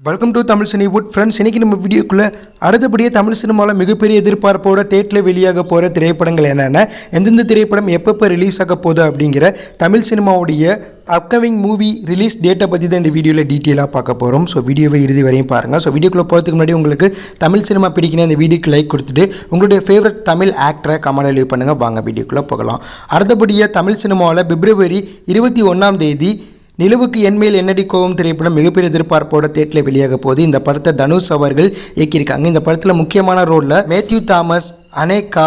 Welcome to Tamil Cinewood friends. இன்றைக்கி நம்ம வீடியோக்குள்ளே அடுத்தபடியாக தமிழ் சினிமாவில் மிகப்பெரிய எதிர்பார்ப்போட தேட்டரில் வெளியாக போகிற திரைப்படங்கள் என்னென்ன, எந்தெந்த திரைப்படம் எப்பப்போ ரிலீஸ் ஆக போகுது அப்படிங்கிற தமிழ் சினிமாவுடைய அப்கமிங் மூவி ரிலீஸ் டேட்டை பற்றி தான் இந்த வீடியோவில் டீட்டெயிலாக பார்க்க போகிறோம். ஸோ வீடியோவை இறுதி வரையும் பாருங்கள். ஸோ வீடியோக்குள்ளே போகிறதுக்கு முன்னாடி உங்களுக்கு தமிழ் சினிமா பிடிக்கணும் இந்த வீடியோக்கு லைக் கொடுத்துட்டு உங்களுடைய ஃபேவரட் தமிழ் ஆக்டரை கமெண்ட் லீவ் பண்ணுங்கள். வாங்க வீடியோக்குள்ளே போகலாம். அடுத்தபடியாக தமிழ் சினிமாவில் பிப்ரவரி 21 நிலவுக்கு என்மேல் என்னடி கோவம் திரைப்படம் மிகப்பெரிய எதிர்பார்ப்போட தேட்டரில் வெளியாக போகுது. இந்த படத்தை தனுஷ் அவர்கள் இயக்கியிருக்காங்க. இந்த படத்தில் முக்கியமான ரோலில் மேத்யூ தாமஸ், அனேகா,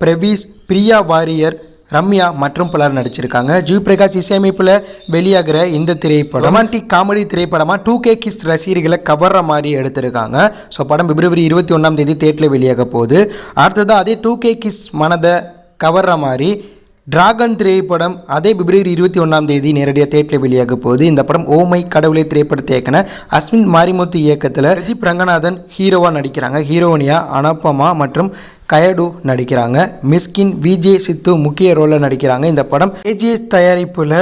பிரவீஸ், பிரியா வாரியர், ரம்யா மற்றும் பலர் நடிச்சிருக்காங்க. ஜி பிரகாஷ் இசையமைப்பில் வெளியாகிற இந்த திரைப்படம் ரொமான்டிக் காமெடி திரைப்படமாக 2K கிஸ் ரசிகர்களை கவர்ற மாதிரி எடுத்திருக்காங்க. ஸோ படம் பிப்ரவரி 21 தேட்டரில் வெளியாக போகுது. அடுத்ததாக அதே 2K கிஸ் மனதை கவர்ற மாதிரி டிராகன் திரைப்படம் அதே பிப்ரவரி 21 நேரடியாக தேட்டரில் வெளியாக போகுது. இந்த படம் ஓமை கடவுளை திரைப்படத்தை இயக்கின அஸ்வின் மாரிமுத்து இயக்கத்தில் பிரதீப் ரங்கநாதன் ஹீரோவாக நடிக்கிறாங்க. ஹீரோனியா அனுபமா மற்றும் கயடு நடிக்கிறாங்க. மிஸ்கின், விஜய் சித்து முக்கிய ரோலில் நடிக்கிறாங்க. இந்த படம் ஏஜிஎஸ் தயாரிப்பில்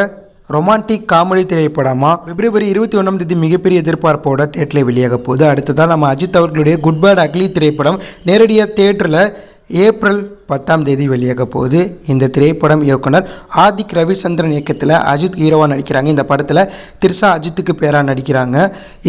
ரொமான்டிக் காமெடி திரைப்படமாக பிப்ரவரி 21 மிகப்பெரிய எதிர்பார்ப்போட தேட்டரில் வெளியாக போகுது. அடுத்ததான் நம்ம அஜித் அவர்களுடைய குட் பேட் அக்லி திரைப்படம் நேரடியாக தேட்டரில் ஏப்ரல் 10 வெளியாக போகுது. இந்த திரைப்படம் இயக்குனர் ஆதிக் ரவிச்சந்திரன் இயக்கத்தில் அஜித் ஹீரோவாக நடிக்கிறாங்க. இந்த படத்தில் திரிஷா அஜித்துக்கு பேராக நடிக்கிறாங்க.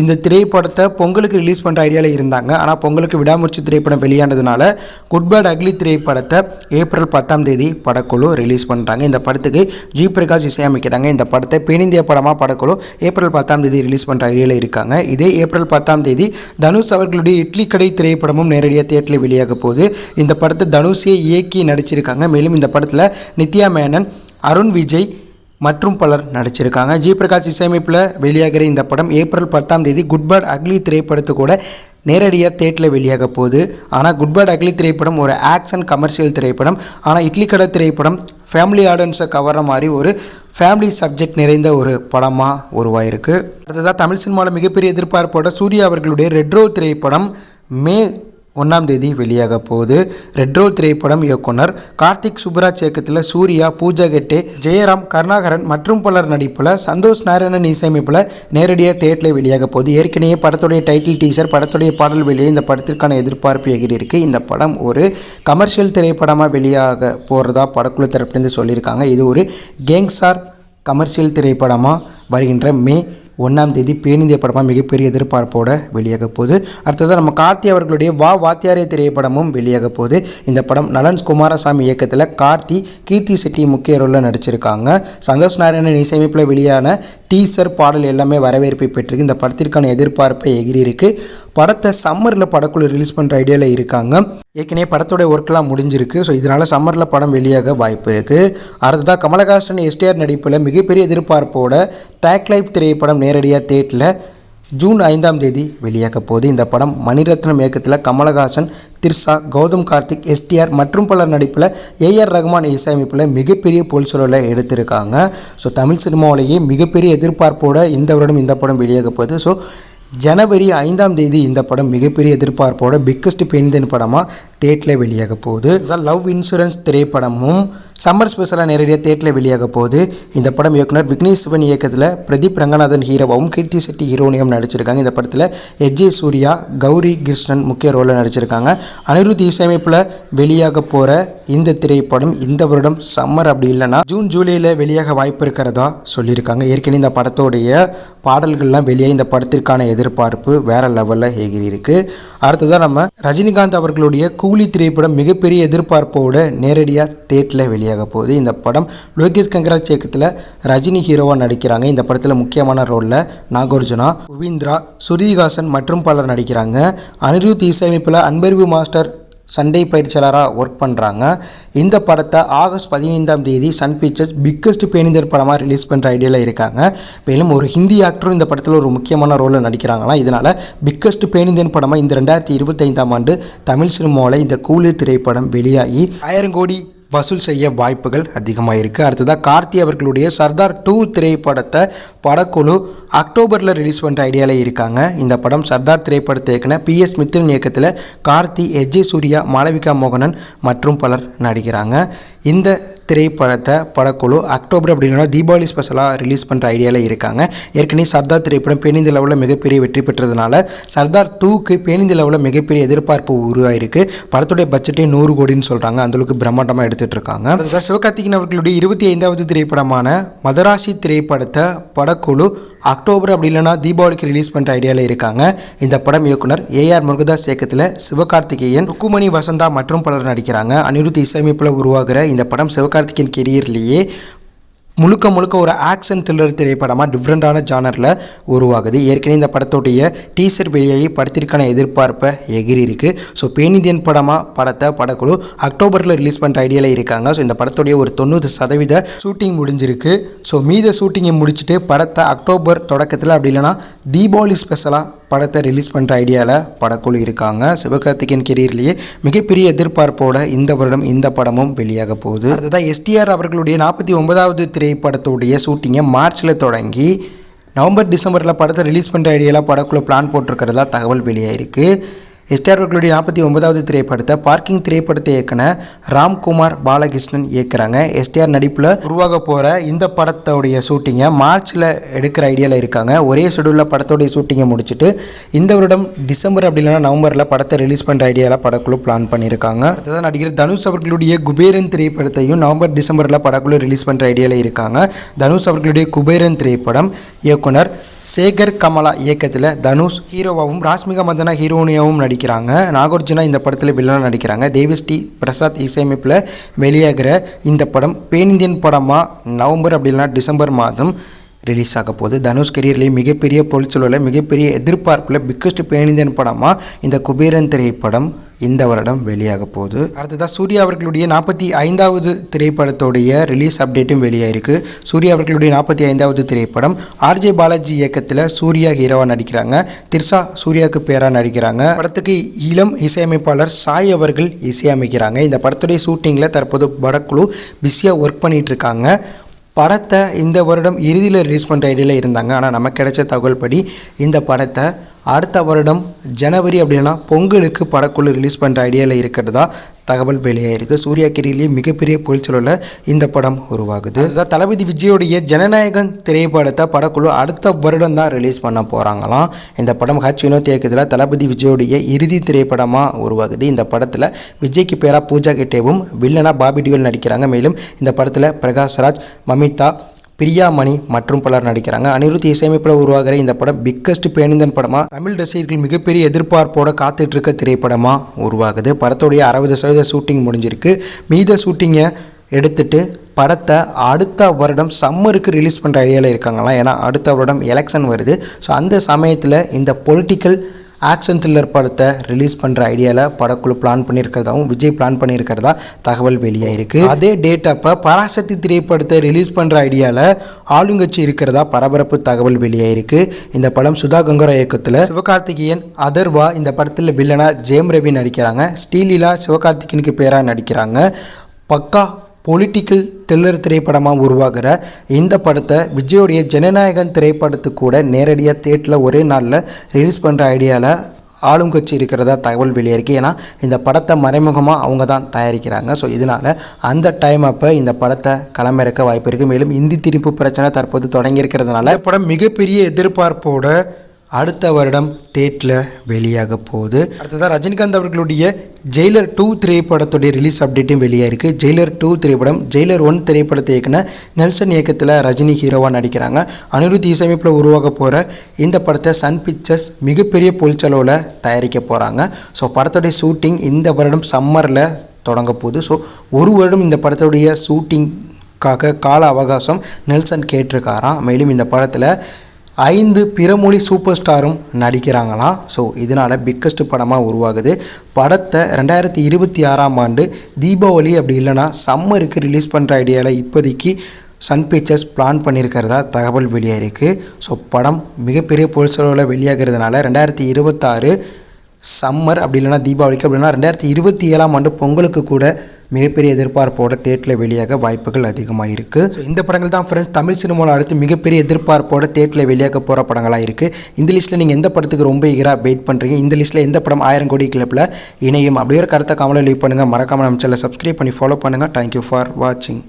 இந்த திரைப்படத்தை பொங்கலுக்கு ரிலீஸ் பண்ணுற ஐடியாவில் இருந்தாங்க. ஆனால் பொங்கலுக்கு விடாமுயற்சி திரைப்படம் வெளியானதுனால குட் பேட் அக்லி திரைப்படத்தை ஏப்ரல் 10 படக்குழு ரிலீஸ் பண்ணுறாங்க. இந்த படத்துக்கு ஜி பிரகாஷ் இசையமைக்கிறாங்க. இந்த படத்தை பெண்ணிந்திய படமாக படக்குழு ஏப்ரல் 10 ரிலீஸ் பண்ணுற ஐடியாவில் இருக்காங்க. இதே ஏப்ரல் 10 தனுஷ் அவர்களுடைய இட்லி கடை திரைப்படமும் நேரடியாக தேட்டரில் வெளியாக போகுது. இந்த படத்தை தனுஷே இயக்கி நடிச்சிருக்காங்க. மேலும் இந்த படத்தில் நித்யா மேனன், அருண் விஜய் மற்றும் பலர் நடிச்சிருக்காங்க. ஜி பிரகாஷ் இசையமைப்பில் வெளியாகிற இந்த படம் ஏப்ரல் 10 குட் பேட் அக்லி திரைப்படத்து கூட நேரடியாக தேட்டரில் வெளியாக போகுது. ஆனால் குட் பேட் அக்லி திரைப்படம் ஒரு ஆக்ஷன் கமர்ஷியல் திரைப்படம். ஆனால் இட்லி கடை திரைப்படம் ஃபேமிலி ஆடியன்ஸை கவர்ற மாதிரி ஒரு ஃபேமிலி சப்ஜெக்ட் நிறைந்த ஒரு படமாக உருவாயிருக்கு. அடுத்ததாக தமிழ் சினிமாவில் மிகப்பெரிய எதிர்பார்ப்போட சூர்யா அவர்களுடைய ரெட் ரோல் திரைப்படம் மே 1 வெளியாக போகுது. ரெட் ரோல் திரைப்படம் இயக்குனர் கார்த்திக் சுப்ராஜ் இயக்கத்தில் சூர்யா, பூஜா கெட்டே, ஜெயராம், கருணாகரன் மற்றும் பலர் நடிப்பில் சந்தோஷ் நாராயணன் இசையமைப்பில் நேரடியாக தேட்டரில் வெளியாக போகுது. ஏற்கனவே படத்துடைய டைட்டில் டீசர், படத்துடைய பாடல் வெளியே இந்த படத்திற்கான எதிர்பார்ப்பு எகிரிருக்கு. இந்த படம் ஒரு கமர்ஷியல் திரைப்படமாக வெளியாக போகிறதா படக்குழு தரப்பிலிருந்து சொல்லியிருக்காங்க. இது ஒரு கேங்ஸ்டார் கமர்ஷியல் திரைப்படமாக வருகின்ற மே 1 பேனிந்திய படமாக மிகப்பெரிய எதிர்பார்ப்போடு வெளியாக போகுது. அடுத்ததாக நம்ம கார்த்தி அவர்களுடைய வா வாத்தியாரே திரைப்படமும் வெளியாக போகுது. இந்த படம் நலன் குமாரசாமி இயக்கத்தில் கார்த்தி, கீர்த்தி செட்டி முக்கிய ரோலில் நடிச்சிருக்காங்க. சந்தோஷ் நாராயணன் இசையமைப்பில் வெளியான டீசர், பாடல் எல்லாமே வரவேற்பை பெற்றிருக்கு. இந்த படத்திற்கான எதிர்பார்ப்பை எகிரி இருக்கு. படத்தை சம்மரில் படக்குழு ரிலீஸ் பண்ணுற ஐடியாவில் இருக்காங்க. ஏற்கனவே படத்தோடைய ஒர்க்கெலாம் முடிஞ்சிருக்கு. ஸோ இதனால் சம்மரில் படம் வெளியாக வாய்ப்பு இருக்குது. அடுத்ததாக கமலஹாசன், எஸ்டிஆர் நடிப்பில் மிகப்பெரிய எதிர்பார்ப்போட டேக் லைஃப் திரைப்படம் நேரடியாக தேட்டரில் ஜூன் 5 வெளியாக போகுது. இந்த படம் மணிரத்னம் இயக்கத்தில் கமலஹாசன், திரிஷா, கௌதம் கார்த்திக், எஸ்டிஆர் மற்றும் பலர் நடிப்பில் ஏஆர் ரகுமான் இசையமைப்பில் மிகப்பெரிய பொல்சொலை எடுத்திருக்காங்க. ஸோ தமிழ் சினிமாவிலேயே மிகப்பெரிய எதிர்பார்ப்போட இந்த வருடம் இந்த படம் வெளியாக போகுது. ஸோ ஜனவரி 5 இந்த படம் மிகப்பெரிய எதிர்பார்ப்போட பிக்கஸ்ட் பெயின்தன் படமாக தேட்டரில் வெளியாக போகுது. அதான் லவ் இன்சூரன்ஸ் திரைப்படமும் சம்மர் ஸ்பெஷலாக நேரடியாக தேட்டரில் வெளியாக போகுது. இந்த படம் இயக்குனர் விக்னேஷ் சிவன் இயக்கத்தில் பிரதீப் ரங்கநாதன் ஹீரோவாகவும் கீர்த்தி செட்டி ஹீரோனியும் நடிச்சிருக்காங்க. இந்த படத்தில் எஜே சூர்யா, கௌரி கிருஷ்ணன் முக்கிய ரோலில் நடிச்சிருக்காங்க. அனிருத் இசையமைப்பில் வெளியாக போகிற இந்த திரைப்படம் இந்த வருடம் சம்மர் அப்படி இல்லைன்னா ஜூன் ஜூலையில் வெளியாக வாய்ப்பு இருக்கிறதா சொல்லியிருக்காங்க. ஏற்கனவே இந்த படத்தோடைய பாடல்கள்லாம் வெளியே இந்த படத்திற்கான எதிர்பார்ப்பு வேற லெவலில் எகிரி இருக்கு. அடுத்ததான் நம்ம ரஜினிகாந்த் அவர்களுடைய கூலி திரைப்படம் மிகப்பெரிய எதிர்பார்ப்போடு நேரடியாக தேட்டரில் வெளியாக போகுது. இந்த படம் லோகேஷ் கங்கராஜ் இயக்கத்தில் ரஜினி ஹீரோவாக நடிக்கிறாங்க. இந்த படத்தில் முக்கியமான ரோலில் நாகார்ஜுனா, உபீந்திரா, ஸ்ருதிஹாசன் மற்றும் பலர் நடிக்கிறாங்க. அனிருத் இசையமைப்பில் அன்பறிவு மாஸ்டர் சண்டை பயிற்சியாளராக ஒர்க் பண்ணுறாங்க. இந்த படத்தை ஆகஸ்ட் 15 சன் பிக்சர்ஸ் பிக்கஸ்ட் பேனிந்தர் படமாக ரிலீஸ் பண்ணுற ஐடியாவில் இருக்காங்க. மேலும் ஒரு ஹிந்தி ஆக்டரும் இந்த படத்தில் ஒரு முக்கியமான ரோலில் நடிக்கிறாங்களாம். இதனால் பிக்கஸ்ட் பேனிந்தன் படமாக இந்த 2025 தமிழ் சினிமாவில் இந்த கூலி திரைப்படம் வெளியாகி 1000 கோடி வசூல் செய்ய வாய்ப்புகள் அதிகமாக இருக்குது. அடுத்ததாக கார்த்தி அவர்களுடைய சர்தார் 2 திரைப்படத்தை படக்குழு அக்டோபரில் ரிலீஸ் பண்ணுற ஐடியாவில் இருக்காங்க. இந்த படம் சர்தார் திரைப்படத்தை இயக்குன PS மித்துன் இயக்கத்தில் கார்த்தி, எஜே சூர்யா, மாளவிகா மோகனன் மற்றும் பலர் நடிக்கிறாங்க. இந்த திரைப்படத்தை படக்குழு அக்டோபர் அப்படின்னா தீபாவளி ஸ்பெஷலாக ரிலீஸ் பண்ணுற ஐடியாவில் இருக்காங்க. ஏற்கனவே சர்தார் திரைப்படம் பேனிந்திய லெவலில் மிகப்பெரிய வெற்றி பெற்றதுனால சர்தார் 2க்கு பேனிந்திய லெவலில் மிகப்பெரிய எதிர்பார்ப்பு உருவாயிருக்கு. படத்துடைய பட்ஜெட்டே 100 கோடின்னு சொல்கிறாங்க. அந்தளவுக்கு பிரம்மாண்டமாக எடுத்துகிட்டு இருக்காங்க. அதுதான் சிவகார்த்திகேயன் அவர்களுடைய 25வது திரைப்படமான மதராசி திரைப்படத்தை படக்குழு அக்டோபர் அப்படி இல்லைனா தீபாவளிக்கு ரிலீஸ் பண்ணுற ஐடியாவில் இருக்காங்க. இந்த படம் இயக்குனர் AR முருகதாஸ் இயக்கத்தில் சிவகார்த்திகேயன், ருக்குமணி வசந்தா மற்றும் பலர் நடிக்கிறாங்க. அனிருத் இசையமைப்பில் உருவாகிற இந்த படம் சிவகார்த்திகேயன் கெரியர்லேயே முழுக்க ஒரு ஆக்ஷன் த்ரில்லர் திரைப்படமாக டிஃப்ரெண்ட்டான ஜானரில் உருவாகுது. ஏற்கனவே இந்த படத்துடைய டீசர் வெளியாகி படத்திற்கான எதிர்பார்ப்பை எகிரி இருக்குது. ஸோ பேனிந்தியன் படத்தை படக்குழு அக்டோபரில் ரிலீஸ் பண்ணுற ஐடியாவில் இருக்காங்க. ஸோ இந்த படத்துடைய ஒரு 90% ஷூட்டிங் முடிஞ்சிருக்கு. ஸோ மீத ஷூட்டிங்கை முடிச்சுட்டு படத்தை அக்டோபர் தொடக்கத்தில் அப்படி இல்லைனா தீபாவளி ஸ்பெஷலாக படத்தை ரிலீஸ் பண்ணுற ஐடியாவில் படக்குழு இருக்காங்க. சிவகார்த்திகேயன் கெரியர்லேயே மிகப்பெரிய எதிர்பார்ப்போட இந்த வருடம் இந்த படமும் வெளியாக போகுது. அதுதான் STR அவர்களுடைய 49வது திரைப்படத்துடைய ஷூட்டிங்கை மார்ச்சில் தொடங்கி நவம்பர் டிசம்பரில் படத்தை ரிலீஸ் பண்ணுற ஐடியாவில் படக்குழு பிளான் போட்டிருக்கிறதா தகவல் வெளியாயிருக்கு. STR அவர்களுடைய 49வது திரைப்படத்தை பார்க்கிங் திரைப்படத்தை இயக்குன ராம்குமார் பாலகிருஷ்ணன் இயக்குறாங்க. STR நடிப்பில் உருவாக போகிற இந்த படத்தோடைய ஷூட்டிங்கை மார்ச்சில் எடுக்கிற ஐடியாவில் இருக்காங்க. ஒரே ஷெடியூலில் படத்தோடைய ஷூட்டிங்கை முடிச்சுட்டு இந்த வருடம் டிசம்பர் அப்படி இல்லைனா நவம்பரில் படத்தை ரிலீஸ் பண்ணுற ஐடியாவில் படக்குழு பிளான் பண்ணியிருக்காங்க. அடுத்ததான் நடிகர் தனுஷ் அவர்களுடைய குபேரன் திரைப்படத்தையும் நவம்பர் டிசம்பரில் படக்குழு ரிலீஸ் பண்ணுற ஐடியாவில் இருக்காங்க. தனுஷ் அவர்களுடைய குபேரன் திரைப்படம் இயக்குனர் சேகர் கமலா இயக்கத்தில் தனுஷ் ஹீரோவாகவும் ராஷ்மிகா மந்தனா ஹீரோனியாவும் நடிக்கிறாங்க. நாகார்ஜுனா இந்த படத்தில் வில்லனாக நடிக்கிறாங்க. தேவிஸ்ரீ பிரசாத் இசையமைப்பில் வெளியாகிற இந்த படம் பேனிந்தியன் படமாக நவம்பர் அப்படி இல்லைனா டிசம்பர் மாதம் ரிலீஸ் ஆக போகுது. தனுஷ் கெரியர்லேயே மிகப்பெரிய பொலிச்சொலில் மிகப்பெரிய எதிர்பார்ப்பில் பிக்கஸ்ட் பேனிந்தியன் படமாக இந்த குபேரன் திரைப்படம் இந்த வருடம் வெளியாக போகுது. அடுத்ததாக சூர்யா அவர்களுடைய 45வது திரைப்படத்துடைய ரிலீஸ் அப்டேட்டும் வெளியாயிருக்கு. சூர்யா அவர்களுடைய 45வது திரைப்படம் RJ பாலாஜி இயக்கத்தில் சூர்யா ஹீரோவாக நடிக்கிறாங்க. திர்ஷா சூர்யாவுக்கு பேராக நடிக்கிறாங்க. படத்துக்கு இளம் இசையமைப்பாளர் சாய் அவர்கள் இசையமைக்கிறாங்க. இந்த படத்துடைய ஷூட்டிங்கில் தற்போது படக்குழு பிஸியாக ஒர்க் பண்ணிகிட்டு இருக்காங்க. படத்தை இந்த வருடம் இறுதியில் ரிலீஸ் பண்ணுற ஐடியாவில் இருந்தாங்க. ஆனால் நமக்கு கிடைச்ச தகவல் படி இந்த படத்தை அடுத்த வருடம் ஜனவரி அப்படின்னா பொங்கலுக்கு படக்குழு ரிலீஸ் பண்ணுற ஐடியாவில் இருக்கிறதா தகவல் வெளியாயிருக்கு. சூர்யா கெரியர்லேயே மிகப்பெரிய பொலிச்சொலில் இந்த படம் உருவாகுது. அதுதான் தளபதி விஜயோடைய ஜனநாயகன் திரைப்படத்தை படக்குழு அடுத்த வருடம் தான் ரிலீஸ் பண்ண போகிறாங்களாம். இந்த படம் வினோத் இயக்கத்தில் தளபதி விஜயோடைய இறுதி திரைப்படமாக உருவாகுது. இந்த படத்தில் விஜய்க்கு பேராக பூஜா கெட்டேவும் வில்லனா பாபி டியோல் நடிக்கிறாங்க. மேலும் இந்த படத்தில் பிரகாஷ்ராஜ், மமிதா, பிரியாமணி மற்றும் பலர் நடிக்கிறாங்க. அனிருத் இசையமைப்பில் உருவாகிற இந்த படம் பிக்கஸ்ட் பேனிந்தன் படமாக தமிழ் ரசிகர்கள் மிகப்பெரிய எதிர்பார்ப்போட காத்துட்டு இருக்க திரைப்படமாக உருவாகுது. படத்துடைய 60% ஷூட்டிங் முடிஞ்சிருக்கு. மீத ஷூட்டிங்கை எடுத்துட்டு படத்தை அடுத்த வருடம் சம்மருக்கு ரிலீஸ் பண்ணுற ஐடியாவில் இருக்காங்களாம். ஏன்னா அடுத்த வருடம் எலெக்ஷன் வருது. ஸோ அந்த சமயத்தில் இந்த பொலிட்டிக்கல் ஆக்ஷன் த்ரில்லர் படத்தை ரிலீஸ் பண்ணுற ஐடியாவில் படக்குழு பிளான் பண்ணியிருக்கிறதாவும் விஜய் பிளான் பண்ணியிருக்கிறதா தகவல் வெளியாயிருக்கு. அதே டேட் அப்போ பராசக்தி திரைப்படத்தை ரிலீஸ் பண்ணுற ஐடியாவில் ஆளுங்கட்சி இருக்கிறதா பரபரப்பு தகவல் வெளியாயிருக்கு. இந்த படம் சுதா கங்கரா இயக்கத்தில் சிவகார்த்திகேயன், அதர்வா இந்த படத்தில் வில்லனா ஜெயம் ரவி நடிக்கிறாங்க. ஸ்ரீலீலா சிவகார்த்திகேயனுக்கு பேராக நடிக்கிறாங்க. பக்கா பொலிட்டிக்கல் த்ரில்லர் திரைப்படமாக உருவாகிற இந்த படத்தை விஜயோடைய ஜனநாயகன் திரைப்படத்துக்கு கூட நேரடியாக தியேட்டரில் ஒரே நாளில் ரிலீஸ் பண்ணுற ஐடியாவில் ஆளும் கட்சி இருக்கிறதா தகவல் வெளியாயிருக்கு. ஏன்னா இந்த படத்தை மறைமுகமாக அவங்க தான் தயாரிக்கிறாங்க. ஸோ இதனால் அந்த டைம் அப்போ இந்த படத்தை களமிறக்க வாய்ப்பு இருக்குது. மேலும் இந்தி திணிப்பு பிரச்சனை தற்போது தொடங்கியிருக்கிறதுனால இந்த படம் மிகப்பெரிய எதிர்பார்ப்போட அடுத்த வருடம் தேட்டில் வெளியாக போகுது. அடுத்ததாக ரஜினிகாந்த் அவர்களுடைய ஜெயிலர் 2 திரைப்படத்துடைய ரிலீஸ் அப்டேட்டும் வெளியாயிருக்கு. ஜெயிலர் 2 திரைப்படம் ஜெயிலர் 1 திரைப்படத்தை இயக்குன நெல்சன் இயக்கத்தில் ரஜினி ஹீரோவாக நடிக்கிறாங்க. அனிருத் இசையமைப்பில் உருவாக போகிற இந்த படத்தை சன் பிக்சர்ஸ் மிகப்பெரிய பொலிச்சளவில் தயாரிக்க போகிறாங்க. ஸோ படத்துடைய ஷூட்டிங் இந்த வருடம் சம்மரில் தொடங்க போகுது. ஸோ ஒரு வருடம் இந்த படத்துடைய ஷூட்டிங்காக கால அவகாசம் நெல்சன் கேட்டிருக்காராம். மேலும் இந்த படத்தில் 5 பிறமொழி சூப்பர் ஸ்டாரும் நடிக்கிறாங்களாம். ஸோ இதனால் பிக்கஸ்ட் படமாக உருவாகுது. படத்தை 2026ஆம் ஆண்டு தீபாவளி அப்படி இல்லைனா சம்மருக்கு ரிலீஸ் பண்ணுற ஐடியாவில் இப்போதைக்கு சன் பிக்சர்ஸ் பிளான் பண்ணியிருக்கிறதா தகவல் வெளியாயிருக்கு. ஸோ படம் மிகப்பெரிய பொருட்செலவில் வெளியாகிறதுனால 2026 சம்மர் அப்படி இல்லைனா தீபாவளிக்கு அப்படின்னா 2027ஆம் ஆண்டு பொங்கலுக்கு கூட மிகப்பெரிய எதிர்பார்ப்போட தேட்டரில் வெளியாக வாய்ப்புகள் அதிகமாக இருக்குது. ஸோ இந்த படங்கள் தான் ஃப்ரெண்ட்ஸ் தமிழ் சினிமாவில் அடுத்து மிகப்பெரிய எதிர்பார்ப்போட தேட்டரில் வெளியாக போகிற படங்களாக இருக்குது. இந்த லிஸ்ட்டில் நீங்கள் எந்த படத்துக்கு ரொம்ப ஈகராக வெயிட் பண்ணுறீங்க, இந்த லிஸ்ட்டில் எந்த படம் 1000 கோடி கிளப்பில் இணையும் அப்படியே கருத்தை கமெண்ட்ல லீவ் பண்ணுங்கள். மறக்காமல் நம்ம சேனலை சப்ஸ்கிரைப் பண்ணி ஃபாலோ பண்ணுங்கள். தேங்க்யூ ஃபார் வாட்சிங்.